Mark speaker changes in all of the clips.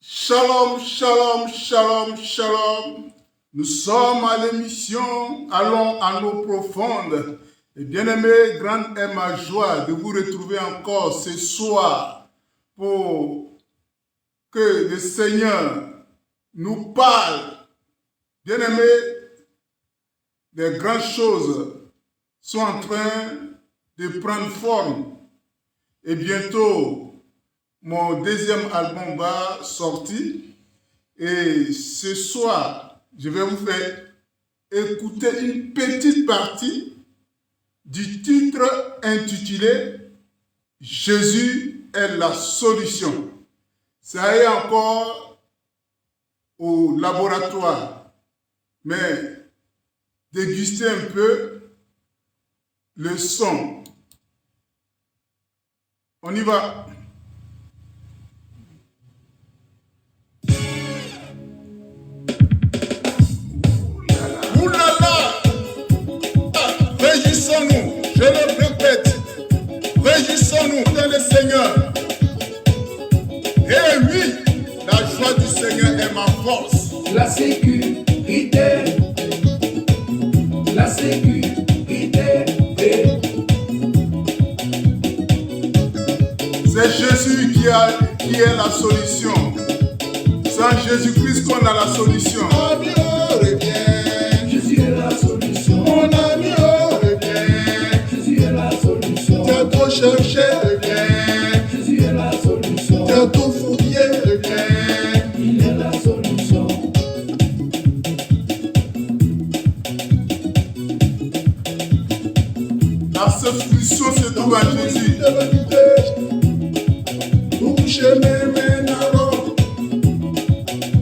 Speaker 1: Shalom, shalom, shalom, shalom. Nous sommes à l'émission Allons à l'eau profonde. Et bien-aimés, grande est ma joie de vous retrouver encore ce soir pour que le Seigneur nous parle. Bien-aimés, des grandes choses sont en train de prendre forme. Et bientôt, mon deuxième album va sortir. Et ce soir, je vais vous faire écouter une petite partie du titre intitulé « Jésus est la solution ». Ça est encore au laboratoire, mais dégustez un peu le son. On y va. Réjouissons-nous, je le répète, réjouissons-nous dans le Seigneur. Et oui, la joie du Seigneur est ma force.
Speaker 2: La sécurité, la sécurité.
Speaker 1: C'est Jésus qui est la solution. C'est Jésus-Christ qu'on a la solution. Ami, oh, reviens.
Speaker 2: Jésus est la solution.
Speaker 1: Mon ami, oh, reviens.
Speaker 2: Jésus est la solution.
Speaker 1: T'as trop cherché, reviens.
Speaker 2: Jésus est la solution.
Speaker 1: T'as trop fouillé, reviens.
Speaker 2: Il est la solution.
Speaker 1: La solution se trouve en Jésus.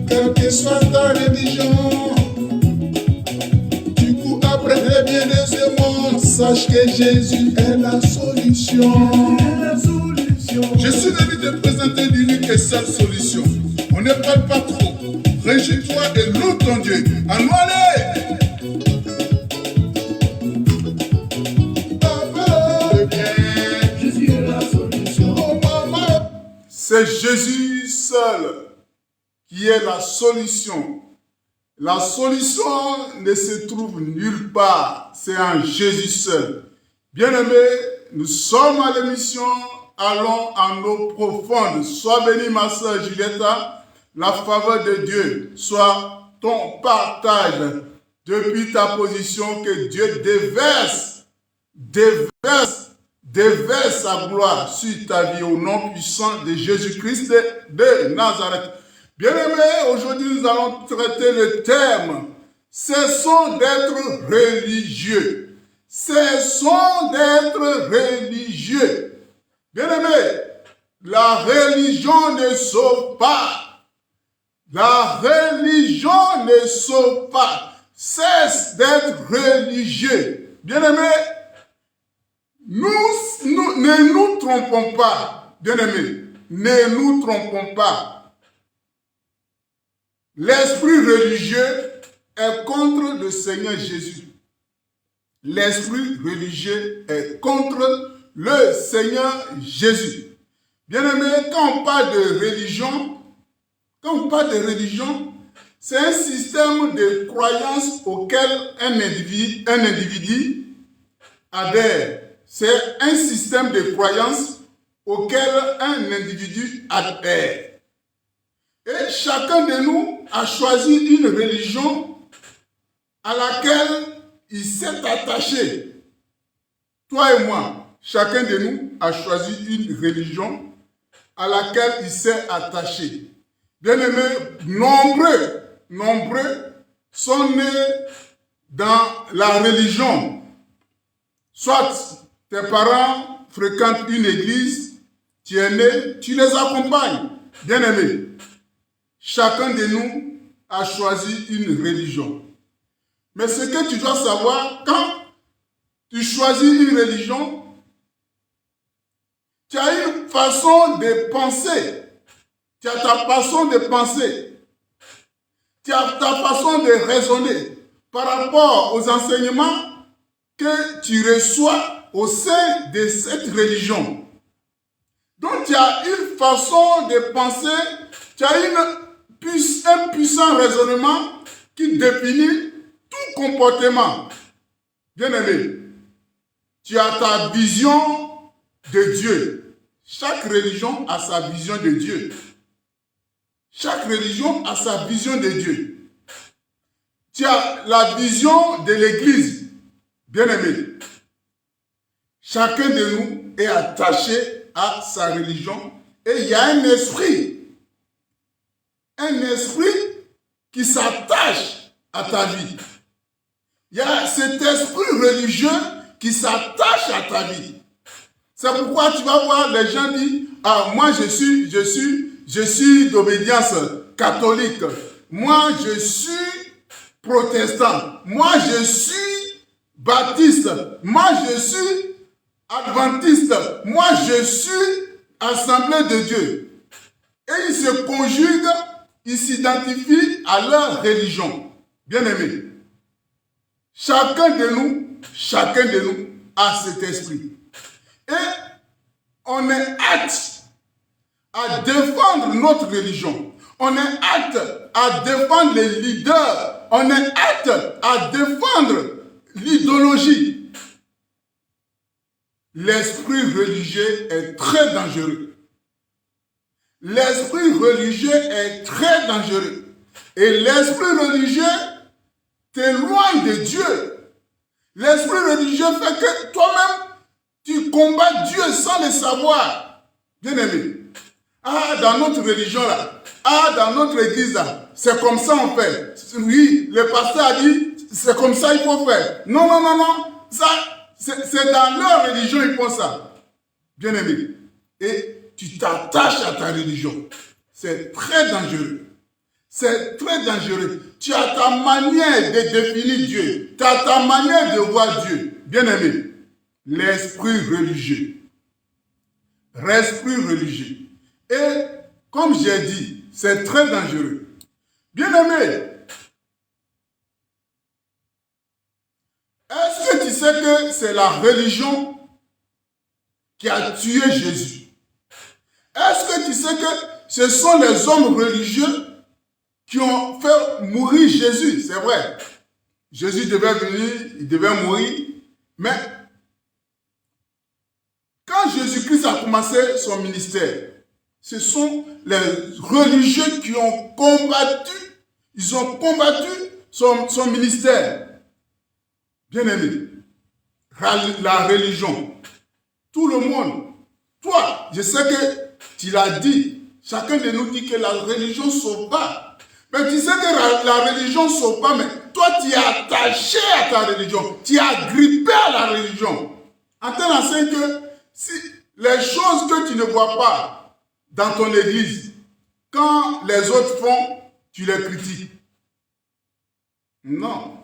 Speaker 1: Quelle que soit ta religion, tu cours après les biens de ce monde. Sache que Jésus est la solution. Je suis venu te présenter l'unique et seule solution. On ne parle pas trop. Réjouis-toi et loue ton Dieu. À nous aller.
Speaker 2: Jésus est la solution.
Speaker 1: C'est Jésus seul qui est la solution. La solution ne se trouve nulle part, c'est en Jésus seul. Bien-aimés, nous sommes à l'émission Allons en eau profonde. Sois bénie ma sœur Julietta, la faveur de Dieu soit ton partage depuis ta position, que Dieu déverse sa gloire sur ta vie au nom puissant de Jésus-Christ de Nazareth. Bien-aimés, aujourd'hui nous allons traiter le thème « Cessons d'être religieux ». Cessons d'être religieux. Bien-aimés, la religion ne sauve pas. La religion ne sauve pas. Cesse d'être religieux. Bien-aimés, ne nous trompons pas. Bien-aimés, ne nous trompons pas. L'esprit religieux est contre le Seigneur Jésus. L'esprit religieux est contre le Seigneur Jésus. Bien-aimés, quand on parle de religion, c'est un système de croyance auquel un individu adhère. C'est un système de croyance auquel un individu adhère. Et chacun de nous a choisi une religion à laquelle il s'est attaché. Toi et moi, chacun de nous a choisi une religion à laquelle il s'est attaché. Bien-aimés, nombreux sont nés dans la religion. Soit tes parents fréquentent une église, tu es né, tu les accompagnes. Bien-aimés, chacun de nous a choisi une religion. Mais ce que tu dois savoir, quand tu choisis une religion, tu as une façon de penser. Tu as ta façon de penser. Tu as ta façon de raisonner par rapport aux enseignements que tu reçois au sein de cette religion. Donc tu as une façon de penser, tu as un puissant raisonnement qui définit tout comportement. Bien-aimé, tu as ta vision de Dieu. Chaque religion a sa vision de Dieu. Chaque religion a sa vision de Dieu. Tu as la vision de l'Église. Bien-aimé, chacun de nous est attaché à sa religion et il y a un esprit qui s'attache à ta vie. Il y a cet esprit religieux qui s'attache à ta vie. C'est pourquoi tu vas voir les gens dire, ah, moi je suis d'obédience catholique. Moi je suis protestant. Moi je suis baptiste. Moi je suis adventiste. Moi je suis assemblée de Dieu. Et ils se conjuguent, ils s'identifient à leur religion. Bien-aimés, chacun de nous a cet esprit. Et on est apte à défendre notre religion. On est apte à défendre les leaders. On est apte à défendre l'idéologie. L'esprit religieux est très dangereux. L'esprit religieux est très dangereux. Et l'esprit religieux t'éloigne de Dieu. L'esprit religieux fait que toi-même, tu combats Dieu sans le savoir. Bien-aimé. Ah, dans notre religion là. Ah, dans notre église là. C'est comme ça on fait. Oui, le pasteur a dit, c'est comme ça il faut faire. Non. Ça, c'est dans leur religion ils font ça. Bien-aimé. Et tu t'attaches à ta religion. C'est très dangereux. C'est très dangereux. Tu as ta manière de définir Dieu. Tu as ta manière de voir Dieu. Bien-aimé, l'esprit religieux. L'esprit religieux. Et comme j'ai dit, c'est très dangereux. Bien-aimé, est-ce que tu sais que c'est la religion qui a tué Jésus? Est-ce que tu sais que ce sont les hommes religieux qui ont fait mourir Jésus? C'est vrai. Jésus devait venir, il devait mourir. Mais quand Jésus-Christ a commencé son ministère, ce sont les religieux qui ont combattu, ils ont combattu son ministère. Bien-aimé, la religion, tout le monde, toi, je sais que tu l'as dit, chacun de nous dit que la religion ne sauve pas. Mais tu sais que la religion ne sauve pas, mais toi tu es attaché à ta religion, tu es agrippé à la religion. En tel enseigne que si les choses que tu ne vois pas dans ton église, quand les autres font, tu les critiques. Non.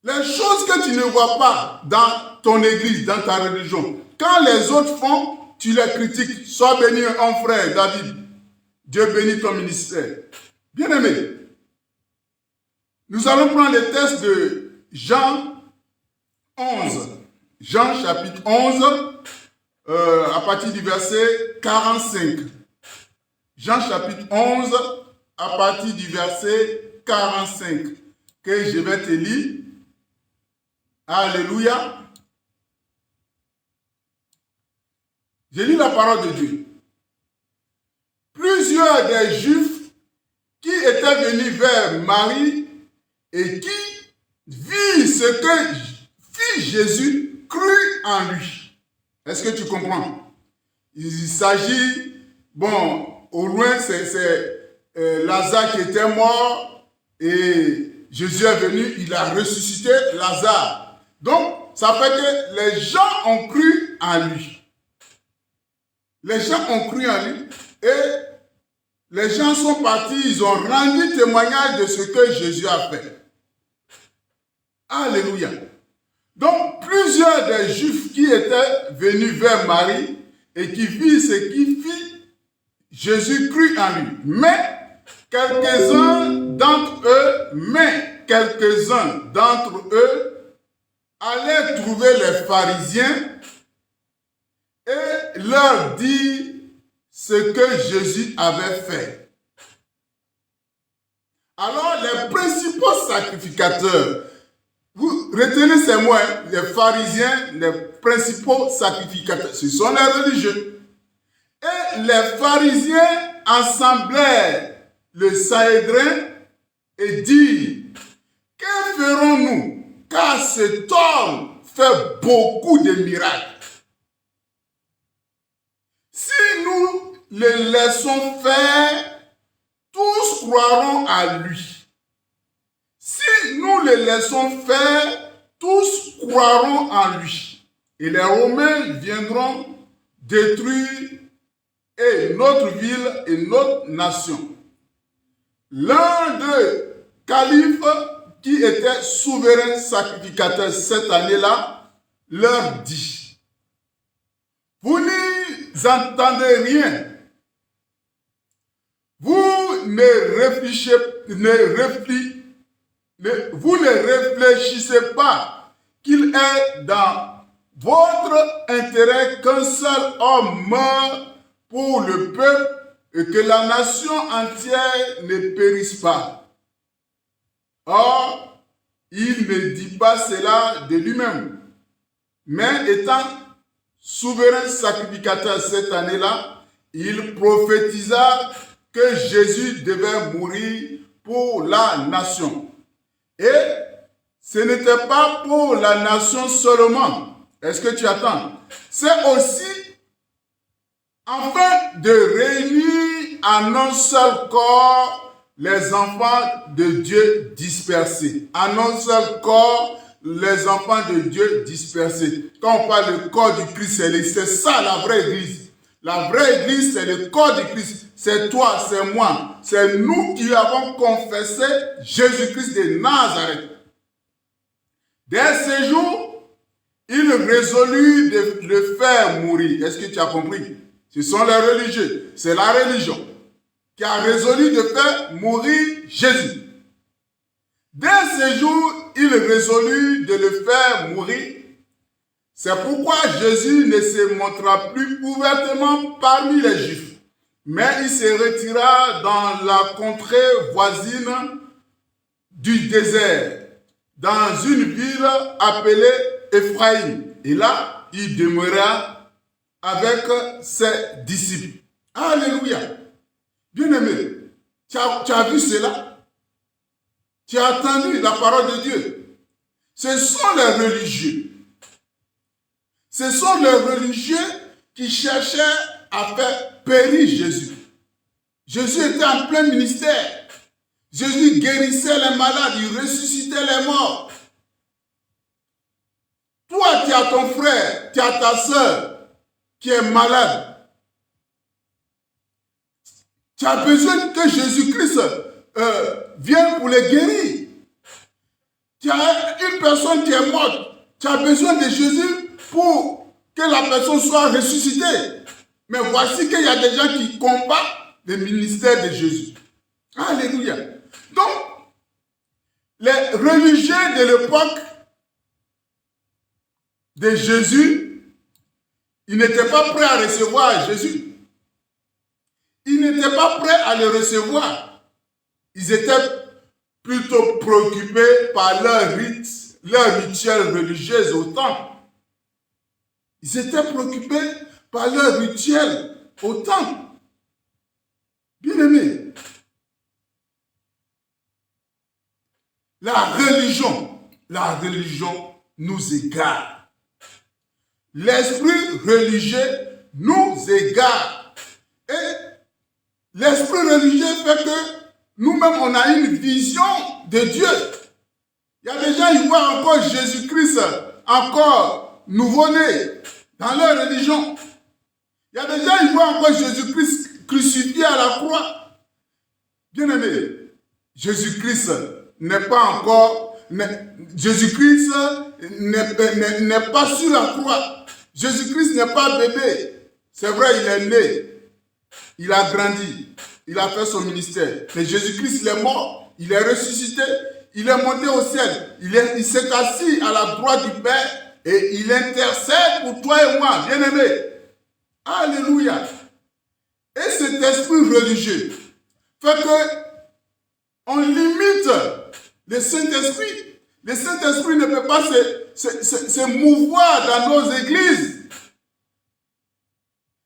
Speaker 1: Les choses que tu ne vois pas dans ton église, dans ta religion, quand les autres font, tu les critiques. Sois béni, un frère, David. Dieu bénit ton ministère. Bien-aimé, nous allons prendre le texte de Jean 11. Jean chapitre 11, à partir du verset 45. Jean chapitre 11, à partir du verset 45, que je vais te lire. Alléluia. Je lis la parole de Dieu. Plusieurs des Juifs qui étaient venus vers Marie et qui virent ce que fit Jésus crut en lui. Est-ce que tu comprends? Il s'agit, bon, au loin, c'est Lazare qui était mort et Jésus est venu, il a ressuscité Lazare. Donc, ça fait que les gens ont cru en lui. Les gens ont cru en lui et les gens sont partis, ils ont rendu témoignage de ce que Jésus a fait. Alléluia. Donc, plusieurs des Juifs qui étaient venus vers Marie et qui virent ce qui fit, Jésus crut en lui. Mais quelques-uns d'entre eux allaient trouver les pharisiens et leur dit, ce que Jésus avait fait. Alors, les principaux sacrificateurs, vous retenez ces mots, hein, les pharisiens, les principaux sacrificateurs, ce sont les religieux. Et les pharisiens assemblèrent le Sanhédrin et dirent, que ferons-nous? Car cet homme fait beaucoup de miracles. Si nous le laissons faire, tous croiront à lui. Si nous le laissons faire, tous croiront en lui. Et les Romains viendront détruire et notre ville et notre nation. L'un des califes qui était souverain sacrificateur cette année-là leur dit, vous n'y entendez rien. Vous vous ne réfléchissez pas qu'il est dans votre intérêt qu'un seul homme meure pour le peuple et que la nation entière ne périsse pas. Or, il ne dit pas cela de lui-même, mais étant souverain sacrificateur cette année-là, il prophétisa que Jésus devait mourir pour la nation. Et ce n'était pas pour la nation seulement. Est-ce que tu attends? C'est aussi afin de réunir en un seul corps les enfants de Dieu dispersés. En un seul corps, les enfants de Dieu dispersés. Quand on parle du corps du Christ, c'est ça la vraie église. La vraie église, c'est le corps du Christ. C'est toi, c'est moi. C'est nous qui avons confessé Jésus-Christ de Nazareth. Dès ce jour, il résolut de le faire mourir. Est-ce que tu as compris? Ce sont les religieux. C'est la religion qui a résolu de faire mourir Jésus. Dès ce jour, il résolut de le faire mourir. C'est pourquoi Jésus ne se montra plus ouvertement parmi les Juifs, mais il se retira dans la contrée voisine du désert, dans une ville appelée Ephraïm. Et là, il demeura avec ses disciples. Alléluia. Bien-aimé, tu as vu cela? Tu as entendu la parole de Dieu? Ce sont les religieux. Ce sont les religieux qui cherchaient à faire périr Jésus. Jésus était en plein ministère. Jésus guérissait les malades, il ressuscitait les morts. Toi, tu as ton frère, tu as ta soeur qui est malade. Tu as besoin que Jésus-Christ vienne pour les guérir. Tu as une personne qui est morte. Tu as besoin de Jésus pour que la personne soit ressuscitée. Mais voici qu'il y a des gens qui combattent le ministère de Jésus. Alléluia. Donc, les religieux de l'époque de Jésus, ils n'étaient pas prêts à recevoir Jésus. Ils n'étaient pas prêts à le recevoir. Ils étaient plutôt préoccupés par leur rituel religieux au temple. Ils étaient préoccupés par leur rituel au temple. Bien-aimés, la religion nous égare. L'esprit religieux nous égare. Et l'esprit religieux fait que nous-mêmes, on a une vision de Dieu. Il y a des gens, ils voient encore Jésus-Christ, encore nouveau-né, dans leur religion. Il y a des gens, ils voient encore Jésus-Christ crucifié à la croix. Bien-aimé, Jésus-Christ n'est pas encore... Jésus-Christ n'est pas sur la croix. Jésus-Christ n'est pas bébé. C'est vrai, il est né. Il a grandi. Il a fait son ministère. Mais Jésus-Christ, il est mort. Il est ressuscité. Il est monté au ciel. Il s'est assis à la droite du Père et il intercède pour toi et moi, bien-aimés. Alléluia. Et cet esprit religieux fait que on limite le Saint-Esprit. Le Saint-Esprit ne peut pas se mouvoir dans nos églises.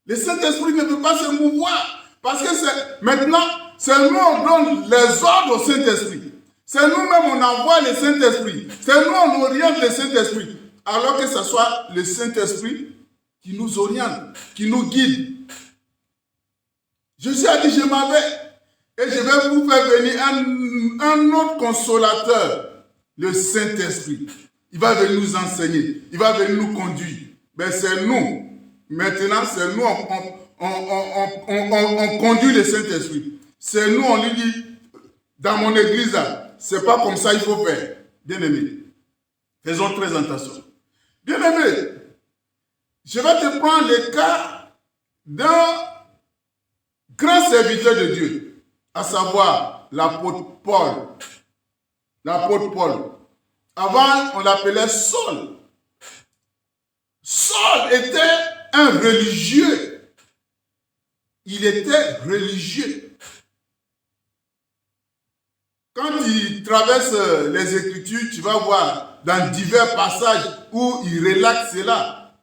Speaker 1: Le Saint-Esprit ne peut pas se mouvoir parce que maintenant, c'est nous on donne les ordres au Saint-Esprit. C'est nous-mêmes on envoie le Saint-Esprit. C'est nous on oriente le Saint-Esprit. Alors que ce soit le Saint-Esprit qui nous oriente, qui nous guide. Jésus a dit, je m'en vais et je vais vous faire venir un autre consolateur, le Saint-Esprit. Il va venir nous enseigner, il va venir nous conduire. Mais c'est nous, maintenant c'est nous, on conduit le Saint-Esprit. C'est nous, on lui dit, dans mon église, c'est pas comme ça il faut faire. Bien-aimé, faisons très attention. Bien-aimé, je vais te prendre le cas d'un grand serviteur de Dieu, à savoir l'apôtre Paul. L'apôtre Paul. Avant, on l'appelait Saul. Saul était un religieux. Il était religieux. Quand il traverse les Écritures, tu vas voir dans divers passages où il relate cela.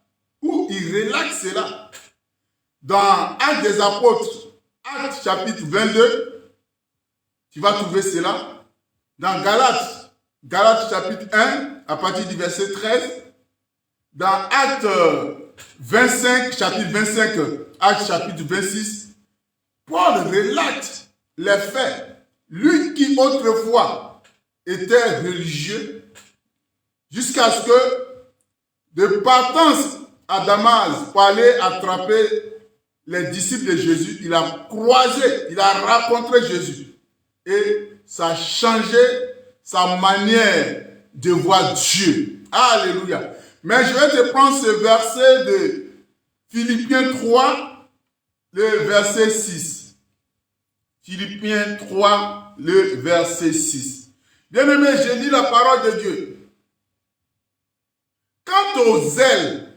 Speaker 1: Dans Actes des Apôtres, Actes chapitre 22, tu vas trouver cela. Dans Galates chapitre 1, à partir du verset 13. Dans Actes 25, chapitre 25, Actes chapitre 26, Paul relate les faits. Lui qui autrefois était religieux, jusqu'à ce que, de partance à Damas, pour aller attraper les disciples de Jésus, il a croisé, il a rencontré Jésus. Et ça a changé sa manière de voir Dieu. Alléluia. Mais je vais te prendre ce verset de Philippiens 3, le verset 6. Philippiens 3, le verset 6. Bien-aimé, je lis la parole de Dieu. Quant au zèle,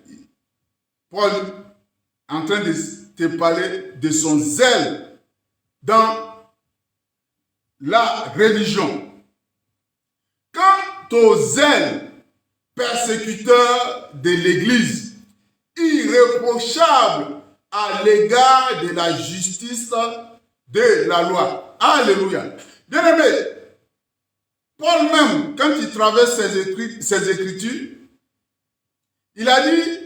Speaker 1: Paul est en train de te parler de son zèle dans la religion. Quant au zèle persécuteur de l'Église, irréprochable à l'égard de la justice de la loi. Alléluia. Bien-aimé, Paul même, quand il traverse ses écritures, il a dit,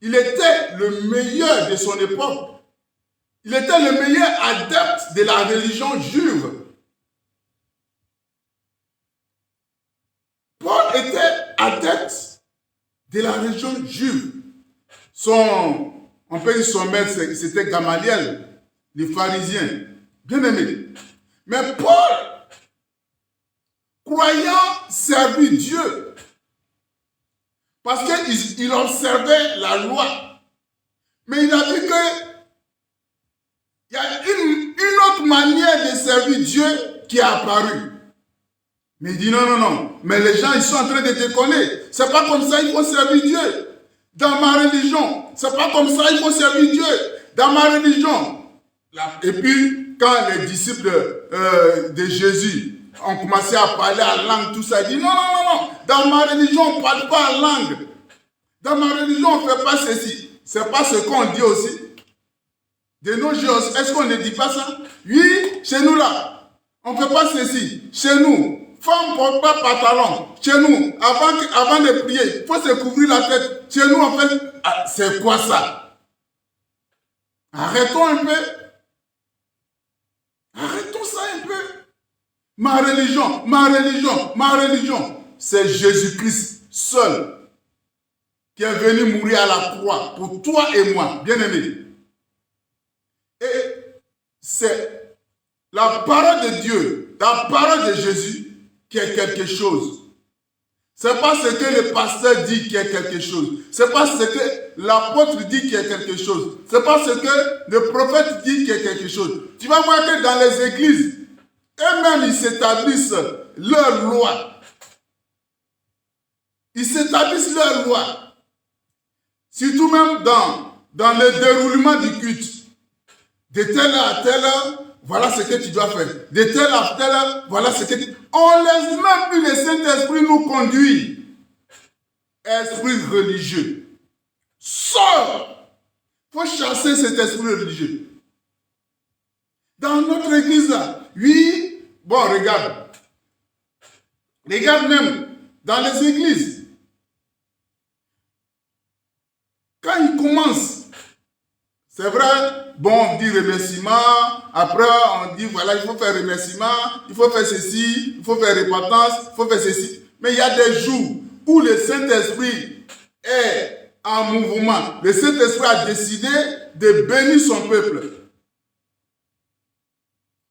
Speaker 1: il était le meilleur de son époque. Il était le meilleur adepte de la religion juive. Paul était adepte de la religion juive. On peut dire son maître, c'était Gamaliel, les pharisiens. Bien aimé. Mais Paul, croyant servir Dieu, parce qu'il observait la loi. Mais il a vu que il y a une autre manière de servir Dieu qui est apparue. Mais il dit non. Mais les gens, ils sont en train de déconner. C'est pas comme ça il faut servir Dieu. Dans ma religion, c'est pas comme ça il faut servir Dieu. Dans ma religion. Et puis, quand les disciples de Jésus ont commencé à parler en langue, tout ça, il dit non. Dans ma religion, on ne parle pas en langue. Dans ma religion, on ne fait pas ceci. C'est pas ce qu'on dit aussi. De nos jours, est-ce qu'on ne dit pas ça? Oui, chez nous là, on ne fait pas ceci. Chez nous, femme ne porte pas pantalon. Chez nous, avant de prier, il faut se couvrir la tête. Chez nous, en fait, c'est quoi ça? Arrêtons un peu. Arrêtons ça un peu. Ma religion, c'est Jésus-Christ seul qui est venu mourir à la croix pour toi et moi, bien-aimés. Et c'est la parole de Dieu, la parole de Jésus qui est quelque chose. C'est pas ce que le pasteur dit qui est quelque chose. C'est pas ce que l'apôtre dit qui est quelque chose. C'est pas ce que le prophète dit qui est quelque chose. Tu vas voir que dans les églises, eux-mêmes, ils s'établissent leur loi. Ils s'établissent leur loi. Surtout même dans le déroulement du culte. de telle heure à telle heure, voilà ce que tu dois faire. De telle heure à telle heure, voilà ce que tu... On laisse même plus le Saint-Esprit nous conduire. Esprit religieux. Sors. Il faut chasser cet esprit religieux. Dans notre église là, oui, bon, regarde. Regarde même dans les églises. Quand ils commencent, c'est vrai, bon, on dit remerciement, après on dit voilà, il faut faire remerciement, il faut faire ceci, il faut faire repentance, il faut faire ceci. Mais il y a des jours où le Saint-Esprit est en mouvement. Le Saint-Esprit a décidé de bénir son peuple.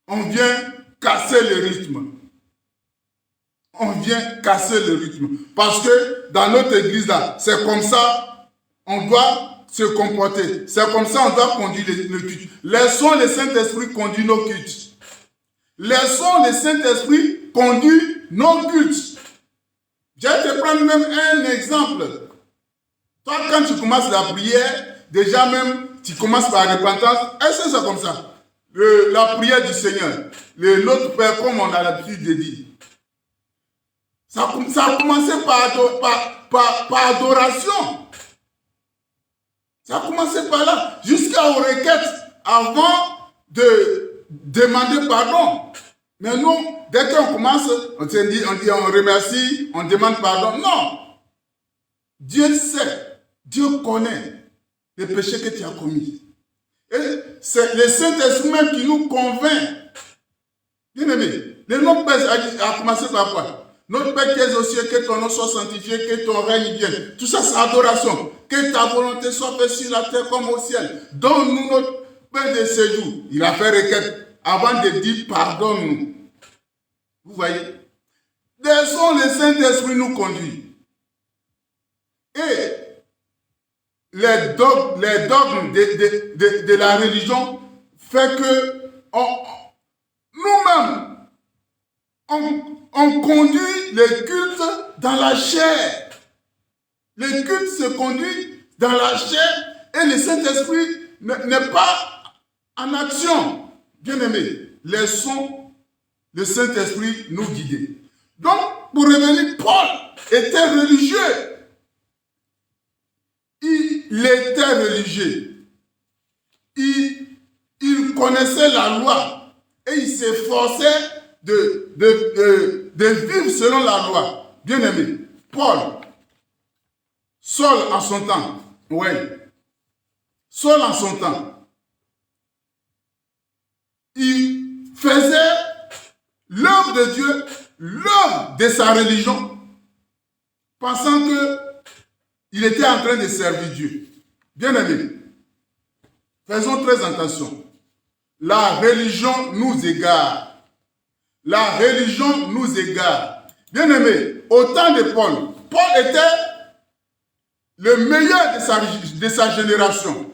Speaker 1: On vient casser le rythme. On vient casser le rythme. Parce que dans notre église là, c'est comme ça, on doit se comporter. C'est comme ça on doit conduire le culte. Laissons le Saint-Esprit conduire nos cultes. Laissons le Saint-Esprit conduire nos cultes. Je vais te prendre même un exemple. Toi, quand tu commences la prière, déjà même, tu commences par la repentance. Est-ce que c'est comme ça? La prière du Seigneur, notre Père, comme on a l'habitude de dire. Ça a commencé par adoration. Ça a commencé par là, jusqu'aux requêtes, avant de demander pardon. Mais nous, dès qu'on commence, on dit, on remercie, on demande pardon. Non. Dieu sait, Dieu connaît les péchés que tu as commis. Et c'est le Saint-Esprit même qui nous convainc. Bien aimé, notre Père a commencé par quoi? Notre Père qui est aux cieux, que ton nom soit sanctifié, que ton règne vienne. Tout ça, c'est adoration. Que ta volonté soit faite sur la terre comme au ciel. Donne-nous notre pain de séjour. Il a fait requête avant de dire pardonne-nous. Vous voyez? Laissons le Saint-Esprit nous conduire. Et les dogmes de la religion fait que nous-mêmes, on conduit le culte dans la chair. Le culte se conduit dans la chair et le Saint-Esprit n'est pas en action. Bien aimé, laissons le Saint-Esprit nous guider. Donc, pour revenir, Paul était religieux. Il était religieux. Il connaissait la loi et il s'efforçait de vivre selon la loi. Bien aimé, Paul, Saul en son temps, oui, Saul en son temps, il faisait l'œuvre de Dieu, l'œuvre de sa religion, pensant qu'il était en train de servir Dieu. Bien aimé, faisons très attention. La religion nous égare. La religion nous égare. Bien aimé, au temps de Paul, Paul était le meilleur de sa génération.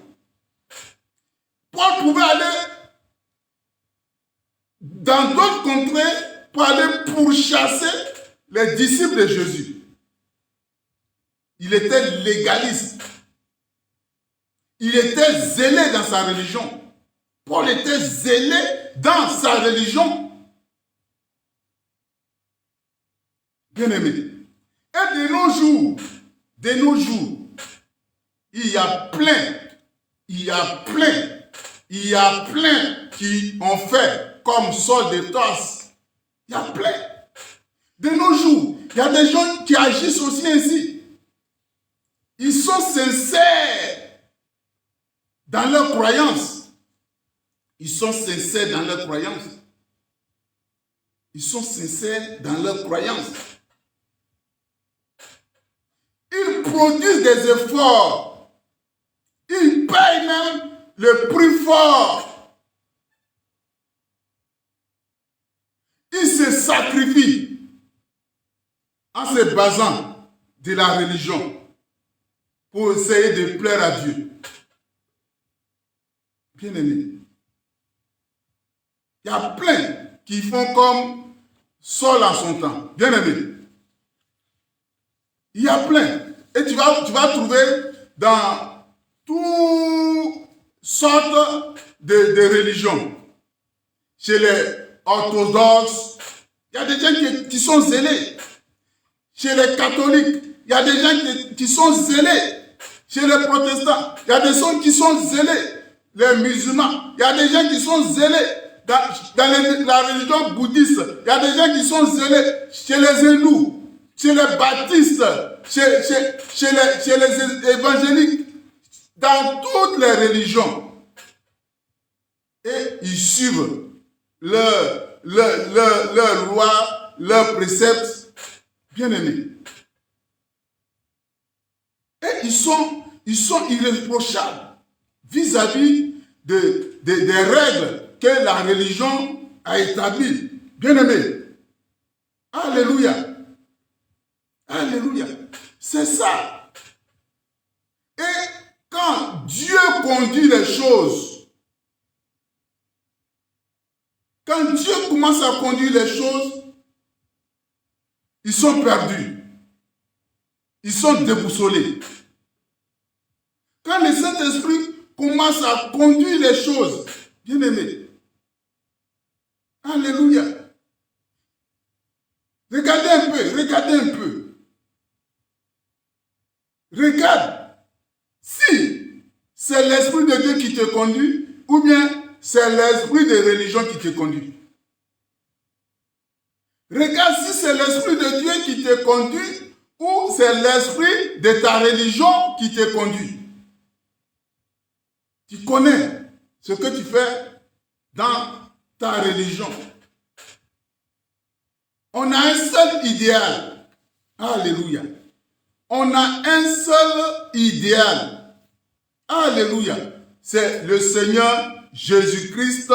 Speaker 1: Paul pouvait aller dans d'autres contrées pour aller pourchasser les disciples de Jésus. Il était légaliste. Il était zélé dans sa religion. Paul était zélé dans sa religion. Bien aimé. Et de nos jours, il y a plein qui ont fait comme Saul de Tarse. Il y a plein. De nos jours, il y a des gens qui agissent aussi ainsi. Ils sont sincères dans leurs croyances. Ils sont sincères dans leurs croyances. Ils sont sincères dans leurs croyances. Ils produisent des efforts. Ils payent même le prix fort. Ils se sacrifient en se basant de la religion pour essayer de plaire à Dieu. Bien aimé, il y a plein qui font comme Saul en son temps. Bien aimé, il y a plein. Et tu vas trouver dans toutes sortes de religion. Chez les orthodoxes, il y a des gens qui sont zélés. Chez les catholiques, il y a des gens qui sont zélés. Chez les protestants, il y a des gens qui sont zélés. Les musulmans, il y a des gens qui sont zélés. Dans la religion bouddhiste, il y a des gens qui sont zélés. Chez les hindous, chez les baptistes, chez les évangéliques, dans toutes les religions. Et ils suivent leurs lois, leurs préceptes, bien aimés. Et ils sont irréprochables vis-à-vis des règles que la religion a établies. Bien aimés. Alléluia. Alléluia. C'est ça. Et quand Dieu conduit les choses, quand Dieu commence à conduire les choses, ils sont perdus. Ils sont déboussolés. Quand le Saint-Esprit commence à conduire les choses, bien aimé, alléluia. Regardez un peu. Regarde. Si c'est l'Esprit de Dieu qui te conduit, ou bien c'est l'esprit de religion qui te conduit. Regarde si c'est l'Esprit de Dieu qui te conduit, ou c'est l'esprit de ta religion qui te conduit. Tu connais ce que tu fais dans ta religion. On a un seul idéal. Alléluia. On a un seul idéal. Alléluia. C'est le Seigneur Jésus-Christ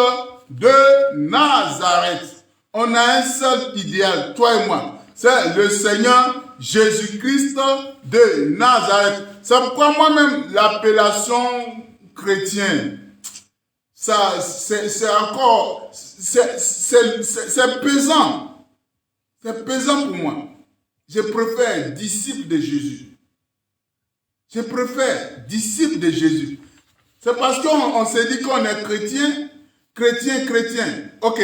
Speaker 1: de Nazareth. On a un seul idéal, toi et moi. C'est le Seigneur Jésus-Christ de Nazareth. C'est pourquoi moi-même, l'appellation chrétien, ça, c'est encore, c'est pesant. C'est pesant pour moi. Je préfère disciple de Jésus. Je préfère disciple de Jésus. C'est parce qu'on s'est dit qu'on est chrétien. Ok.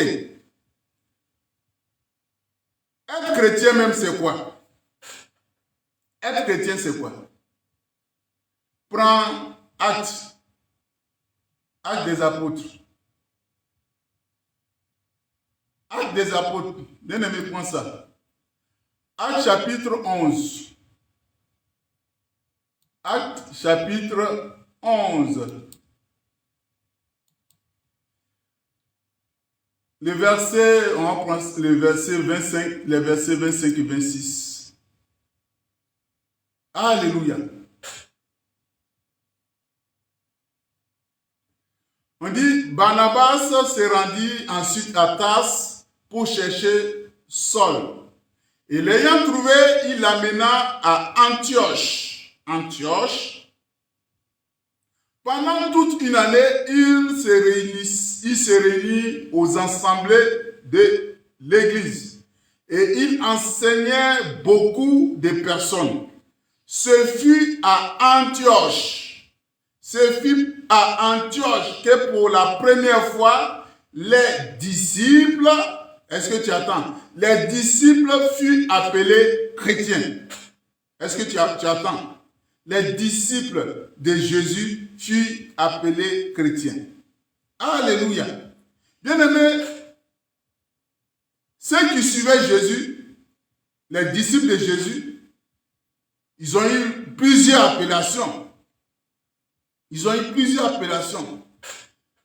Speaker 1: Être chrétien même, c'est quoi? Être chrétien, c'est quoi? Prends Actes des apôtres. Actes des apôtres. Bien aimé, prends ça. Actes chapitre 11. Actes chapitre 11. Le verset, on va prendre le verset 25, les versets 25 et 26. Alléluia. On dit, Barnabas se rendit ensuite à Tarse pour chercher Saul. Et l'ayant trouvé, il l'amena à Antioche. Pendant toute une année, il se réunit aux assemblées de l'Église. Et il enseignait beaucoup de personnes. Ce fut à Antioche que pour la première fois, les disciples, est-ce que tu attends? Les disciples furent appelés chrétiens. Est-ce que tu attends? Les disciples de Jésus furent appelés chrétiens. Alléluia. Bien-aimés, ceux qui suivaient Jésus, les disciples de Jésus, ils ont eu plusieurs appellations.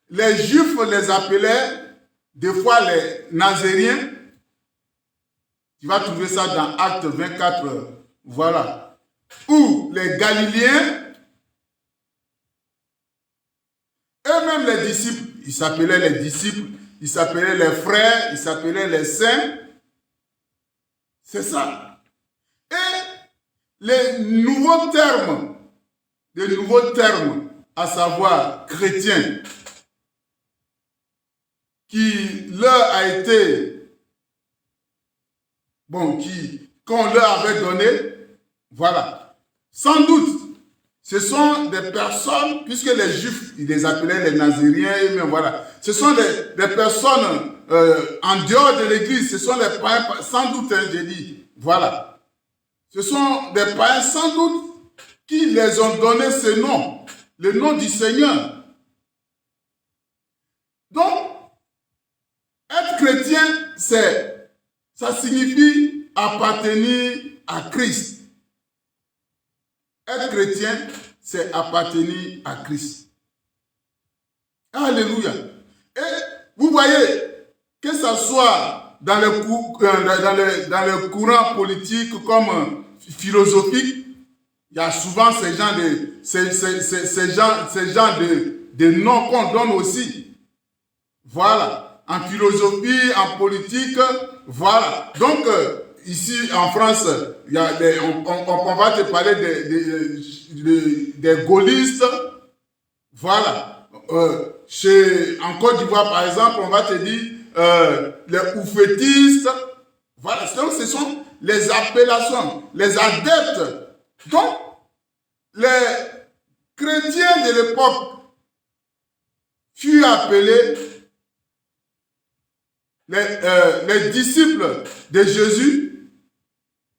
Speaker 1: Les Juifs les appelaient des fois les Nazériens. Tu vas trouver ça dans Actes 24. Voilà. Ou les Galiléens. Eux-mêmes les disciples, ils s'appelaient les disciples, ils s'appelaient les frères, ils s'appelaient les saints. C'est ça. Et les nouveaux termes, à savoir chrétiens, qui leur a été, qu'on leur avait donné, voilà. Sans doute, ce sont des personnes, puisque les Juifs, ils les appelaient les Naziriens, et même voilà, ce sont des personnes en dehors de l'Église, ce sont les païens, sans doute, hein, j'ai dit, voilà. Ce sont des païens, sans doute, qui les ont donné ce nom, le nom du Seigneur. Donc, être chrétien, ça signifie appartenir à Christ. Être chrétien, c'est appartenir à Christ. Alléluia. Et vous voyez, que ce soit dans le courant politique comme philosophique, il y a souvent ces gens de noms qu'on donne aussi. Voilà. En philosophie, en politique, voilà. Donc, ici en France, il y a on va te parler des gaullistes. Voilà. En Côte d'Ivoire, par exemple, on va te dire les oufettistes. Voilà. Donc, ce sont les appellations, les adeptes. Donc, les chrétiens de l'époque furent appelés les disciples de Jésus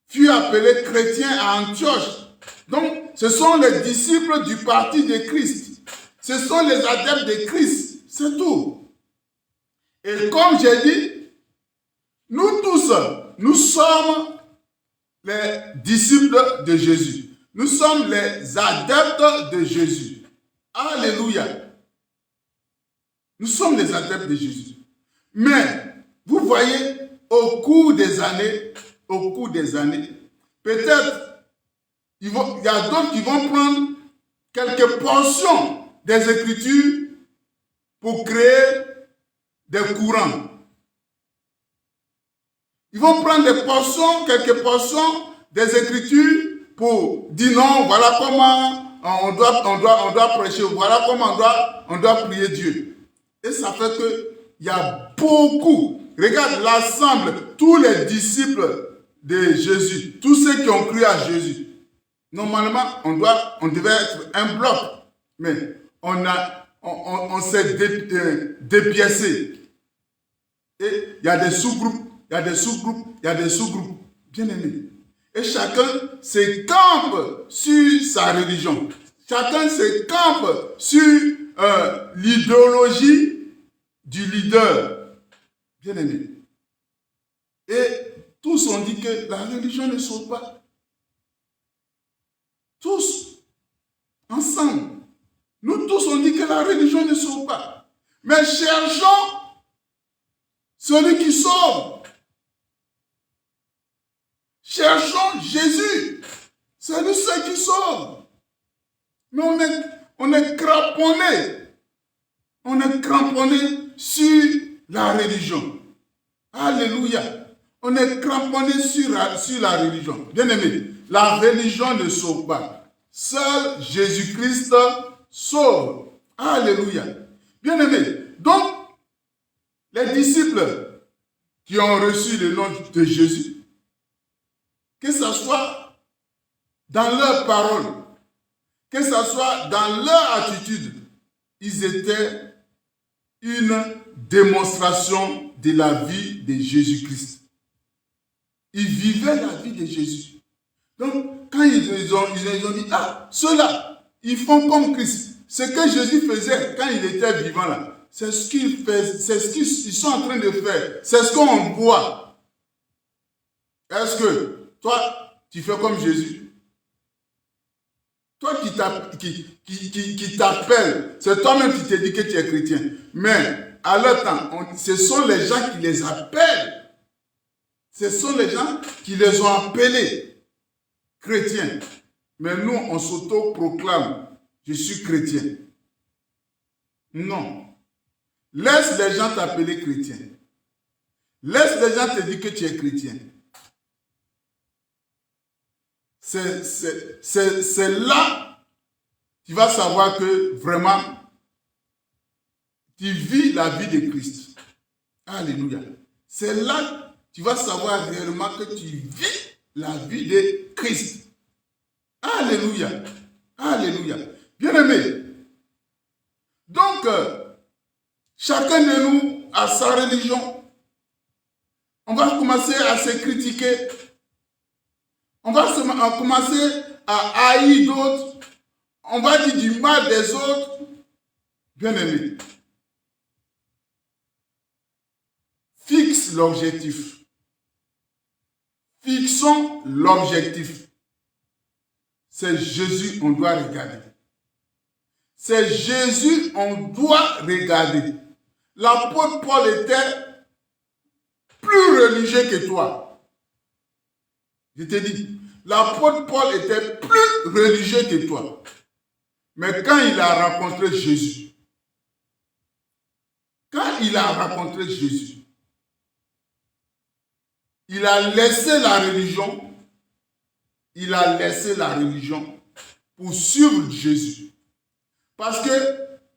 Speaker 1: furent appelés chrétiens à Antioche. Donc, ce sont les disciples du parti de Christ. Ce sont les adeptes de Christ. C'est tout. Et comme j'ai dit, nous tous, nous sommes les disciples de Jésus. Nous sommes les adeptes de Jésus. Alléluia. Nous sommes les adeptes de Jésus. Mais, vous voyez, au cours des années, peut-être, il y a d'autres qui vont prendre quelques portions des Écritures pour créer des courants. Ils vont prendre quelques portions des Écritures pour dire non, voilà comment on doit prêcher, voilà comment on doit prier Dieu. Et ça fait que il y a beaucoup. Regarde l'ensemble, tous les disciples de Jésus, tous ceux qui ont cru à Jésus. Normalement, on devait être un bloc, mais on s'est dépiécé. Et il y a des sous-groupes, bien aimés. Et chacun se campe sur sa religion. Chacun se campe sur l'idéologie du leader, bien aimé. Et tous ont dit que la religion ne sauve pas. Tous, ensemble. Nous tous on dit que la religion ne sauve pas. Mais cherchons celui qui sauve. Cherchons Jésus. C'est lui seul qui sauve. Mais on est cramponné. On est cramponné sur la religion. Alléluia. On est cramponné sur la religion. Bien aimé, la religion ne sauve pas. Seul Jésus-Christ sauve. Alléluia. Bien aimé, donc, les disciples qui ont reçu le nom de Jésus, que ce soit dans leur parole, que ce soit dans leur attitude, ils étaient une démonstration de la vie de Jésus-Christ. Ils vivaient la vie de Jésus. Donc, quand ils ont dit, ah, ceux-là, ils font comme Christ. Ce que Jésus faisait quand il était vivant là, c'est ce qu'ils faisaient, c'est ce qu'ils sont en train de faire, c'est ce qu'on voit. Est-ce que toi, tu fais comme Jésus? Toi qui t'appelles, c'est toi-même qui te dis que tu es chrétien. Mais à leur temps, ce sont les gens qui les appellent. Ce sont les gens qui les ont appelés chrétiens. Mais nous, on s'auto-proclame, je suis chrétien. Non. Laisse les gens t'appeler chrétien. Laisse les gens te dire que tu es chrétien. C'est là que tu vas savoir que vraiment, tu vis la vie de Christ. Alléluia. C'est là que tu vas savoir réellement que tu vis la vie de Christ. Alléluia. Alléluia. Bien-aimés, donc, chacun de nous a sa religion. On va commencer à se critiquer. On va commencer à haïr d'autres. On va dire du mal des autres. Bien-aimés, fixe l'objectif. Fixons l'objectif. C'est Jésus on doit regarder. C'est Jésus on doit regarder. L'apôtre Paul était plus religieux que toi. Je te dis, l'apôtre Paul était plus religieux que toi. Mais quand il a rencontré Jésus, il a laissé la religion. Il a laissé la religion pour suivre Jésus. Parce que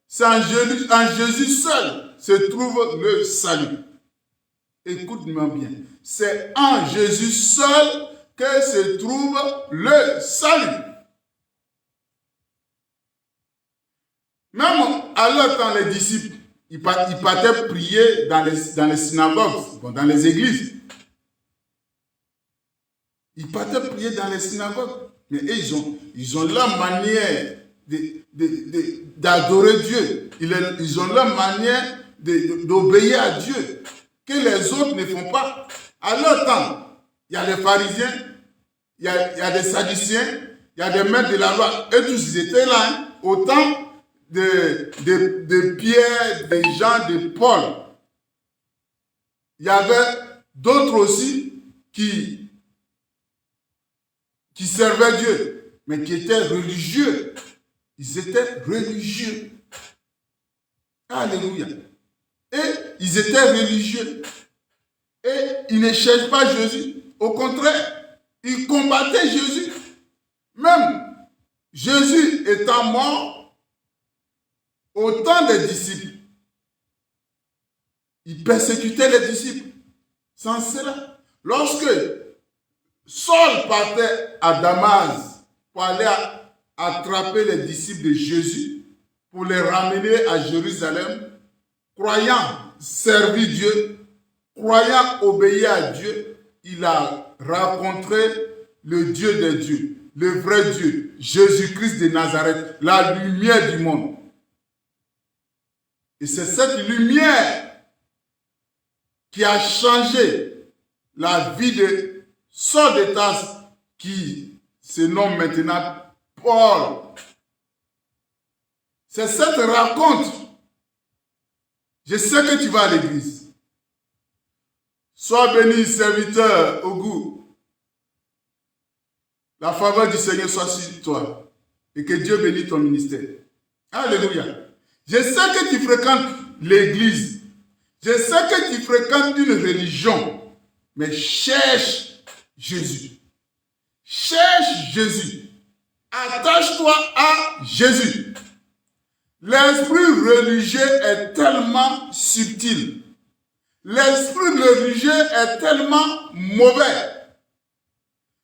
Speaker 1: c'est en Jésus seul se trouve le salut. Écoute-moi bien. C'est en Jésus seul que se trouve le salut. Même à leur temps, les disciples, ils partaient prier dans les synagogues, dans les églises. Ils partaient prier dans les synagogues. Mais eux, ils ont leur manière d'adorer Dieu. Ils ont leur manière d'obéir à Dieu que les autres ne font pas. À leur temps, il y a les pharisiens, il y a des sadduciens, il y a des maîtres de la loi. Eux tous, ils étaient là. Hein, au temps de Pierre, de Jean, de Paul. Il y avait d'autres aussi qui servaient Dieu, mais qui étaient religieux. Ils étaient religieux. Alléluia. Et ils étaient religieux. Et ils ne cherchent pas Jésus. Au contraire, ils combattaient Jésus. Même Jésus étant mort, au temps des disciples, ils persécutaient les disciples. Sans cela, lorsque Saul partait à Damas pour aller attraper les disciples de Jésus, pour les ramener à Jérusalem, croyant servir Dieu, croyant obéir à Dieu, il a rencontré le Dieu des dieux, le vrai Dieu, Jésus-Christ de Nazareth, la lumière du monde. Et c'est cette lumière qui a changé la vie de Saul de Tarse, qui se nomme maintenant Paul. C'est cette rencontre. Je sais que tu vas à l'église. Sois béni, serviteur, au goût. La faveur du Seigneur soit sur toi. Et que Dieu bénisse ton ministère. Alléluia. Je sais que tu fréquentes l'église. Je sais que tu fréquentes une religion. Mais cherche Jésus. Cherche Jésus. Attache-toi à Jésus. L'esprit religieux est tellement subtil. L'esprit religieux est tellement mauvais.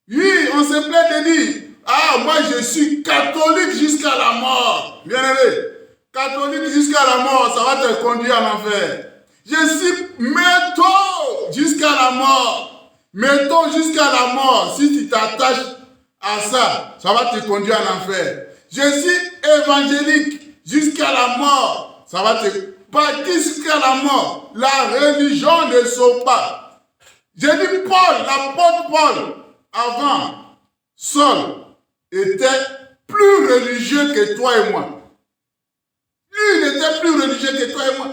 Speaker 1: Oui, on se plaît de dire, ah, moi je suis catholique jusqu'à la mort. Bien aimé, catholique jusqu'à la mort, ça va te conduire en enfer. Je suis métaux jusqu'à la mort. Métaux jusqu'à la mort. Si tu t'attaches à ça, ça va te conduire en enfer. Je suis évangélique jusqu'à la mort. Ça va te partir jusqu'à la mort. La religion ne sauve pas. J'ai dit Paul, l'apôtre Paul, avant, Saul était plus religieux que toi et moi. Lui, il était plus religieux que toi et moi.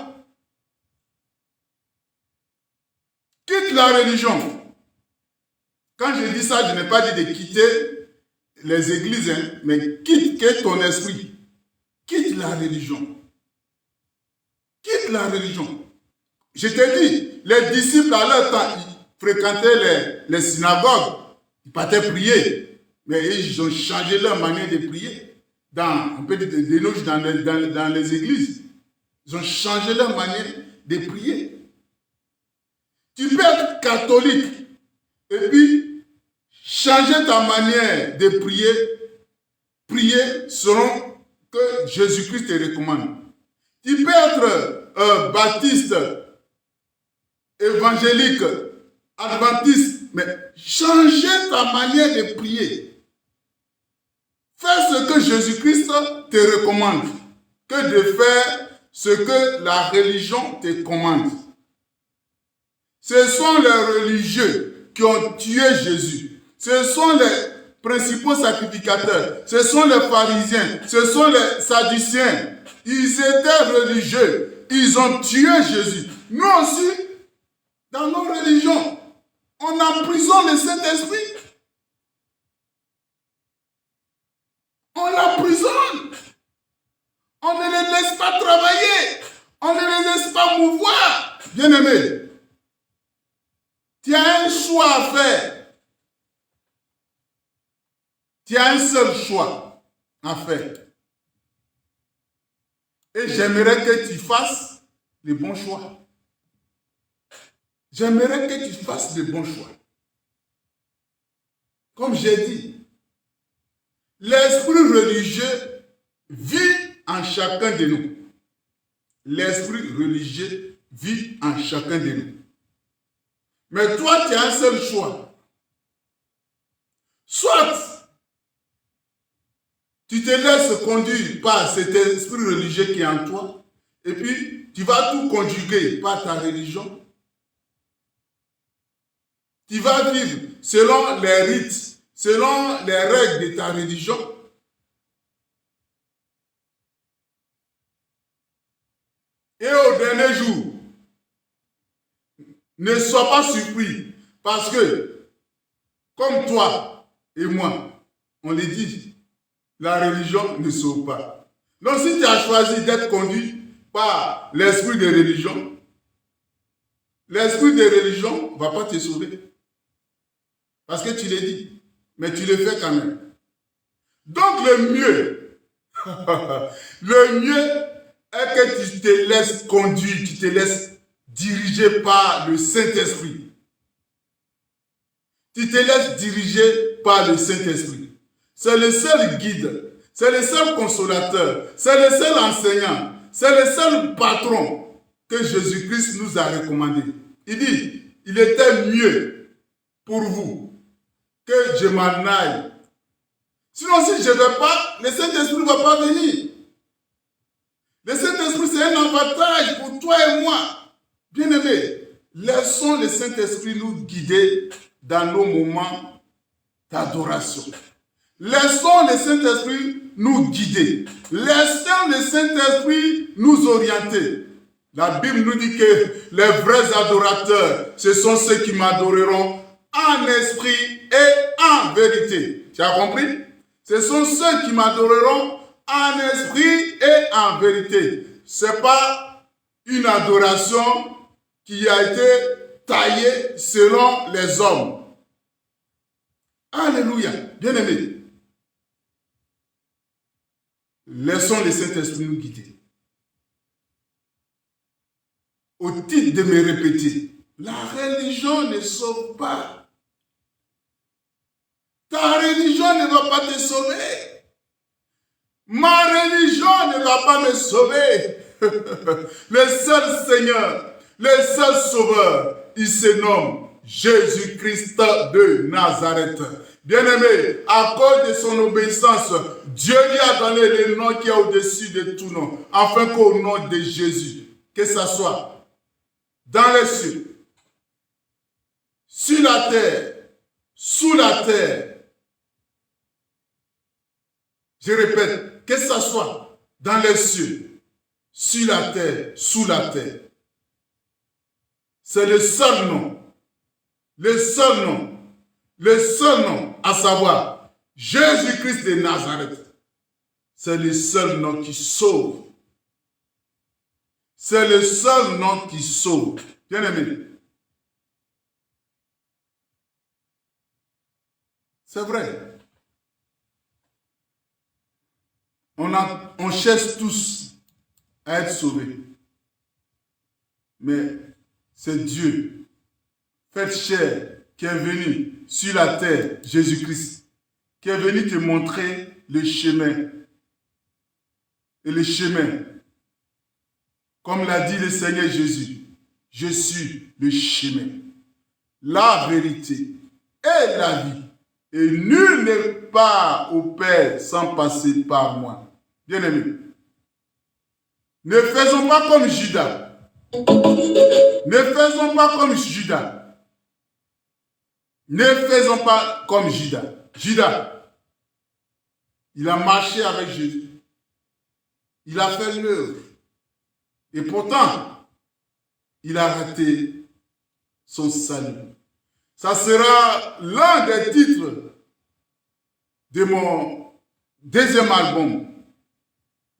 Speaker 1: Quitte la religion. Quand je dis ça, je n'ai pas dit de quitter les églises, hein, mais quitte ton esprit. Quitte la religion. Quitte la religion. Je te dis, les disciples à leur temps, ils fréquentaient les synagogues. Ils partaient prier. Mais ils ont changé leur manière de prier. On peut dire dans les églises. Ils ont changé leur manière de prier. Tu peux être catholique et puis changer ta manière de prier prier selon que Jésus-Christ te recommande. Tu peux être baptiste, évangélique, adventiste, mais changer ta manière de prier. Fais ce que Jésus-Christ te recommande, que de faire ce que la religion te commande. Ce sont les religieux qui ont tué Jésus. Ce sont les principaux sacrificateurs. Ce sont les pharisiens. Ce sont les sadduciens. Ils étaient religieux. Ils ont tué Jésus. Nous aussi, dans nos religions, on emprisonne le Saint-Esprit. On l'emprisonne. On ne les laisse pas travailler. On ne les laisse pas mouvoir. Bien-aimé, tu as un choix à faire. Tu as un seul choix à faire. Et j'aimerais que tu fasses les bons choix. J'aimerais que tu fasses les bons choix. Comme j'ai dit, l'esprit religieux vit en chacun de nous. L'esprit religieux vit en chacun de nous. Mais toi, tu as un seul choix. Soit tu te laisses conduire par cet esprit religieux qui est en toi, et puis tu vas tout conjuguer par ta religion. Tu vas vivre selon les rites, selon les règles de ta religion. Et au dernier jour, ne sois pas surpris, parce que, comme toi et moi, on le dit, la religion ne sauve pas. Donc si tu as choisi d'être conduit par l'esprit de religion, l'esprit de religion ne va pas te sauver. Parce que tu l'as dit, mais tu le fais quand même. Donc le mieux, le mieux est que tu te laisses conduire, tu te laisses diriger par le Saint-Esprit. Tu te laisses diriger par le Saint-Esprit. C'est le seul guide, c'est le seul consolateur, c'est le seul enseignant, c'est le seul patron que Jésus-Christ nous a recommandé. Il dit, il était mieux pour vous que je m'en aille. Sinon, si je ne vais pas, le Saint-Esprit ne va pas venir. Le Saint-Esprit, c'est un avantage pour toi et moi. Bien-aimés, laissons le Saint-Esprit nous guider dans nos moments d'adoration. Laissons le Saint-Esprit nous guider. Laissons le Saint-Esprit nous orienter. La Bible nous dit que les vrais adorateurs, ce sont ceux qui m'adoreront en esprit et en vérité. Tu as compris? Ce sont ceux qui m'adoreront en esprit et en vérité. Ce n'est pas une adoration qui a été taillée selon les hommes. Alléluia. Bien-aimés, laissons le Saint-Esprit nous guider. Au titre de me répéter, la religion ne sauve pas. Ta religion ne va pas te sauver. Ma religion ne va pas me sauver. Le seul Seigneur, le seul Sauveur, il se nomme Jésus-Christ de Nazareth. Bien-aimé, à cause de son obéissance, Dieu lui a donné le nom qui est au-dessus de tout nom, afin qu'au nom de Jésus, que ça soit dans les cieux, sur la terre, sous la terre, je répète, que ça soit dans les cieux, sur la terre, sous la terre. C'est le seul nom, le seul nom, le seul nom, à savoir Jésus-Christ de Nazareth. C'est le seul nom qui sauve. C'est le seul nom qui sauve. Bien-aimé, c'est vrai. On cherche tous à être sauvés. Mais c'est Dieu, fait chair, qui est venu sur la terre, Jésus-Christ, qui est venu te montrer le chemin. Et le chemin, comme l'a dit le Seigneur Jésus, je suis le chemin, la vérité et la vie. Et nul n'est pas au Père sans passer par moi. Bien-aimés, ne faisons pas comme Judas. Ne faisons pas comme Judas. Ne faisons pas comme Judas. Judas, il a marché avec Jésus. Il a fait l'œuvre. Et pourtant, il a raté son salut. Ça sera l'un des titres de mon deuxième album.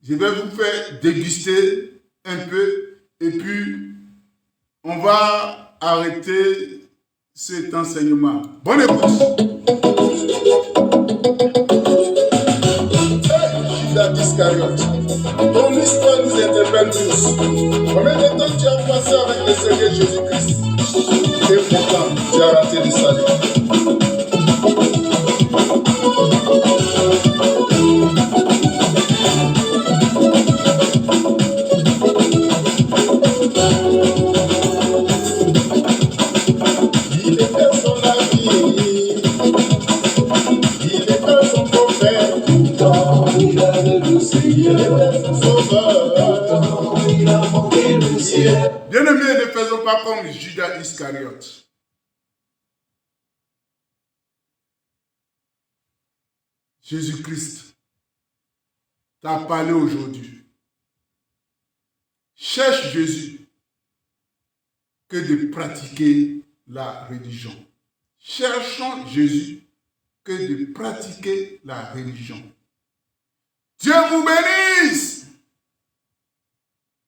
Speaker 1: Je vais vous faire déguster un peu et puis on va arrêter cet enseignement. Bonne écoute. Judas Iscariote, ton histoire nous interpelle tous. Combien de temps tu as passé avec le Seigneur Jésus-Christ? Et pourtant, tu as raté le salut. Il était son ami, il était son prophète,
Speaker 2: Il a négocié,
Speaker 1: il était son sauveur.
Speaker 2: il a manqué le ciel.
Speaker 1: Bien-aimés, ne faisons pas comme Judas Iscariote. Jésus-Christ t'a parlé aujourd'hui. Cherche Jésus que de pratiquer la religion. Cherchons Jésus que de pratiquer la religion. Dieu vous bénisse.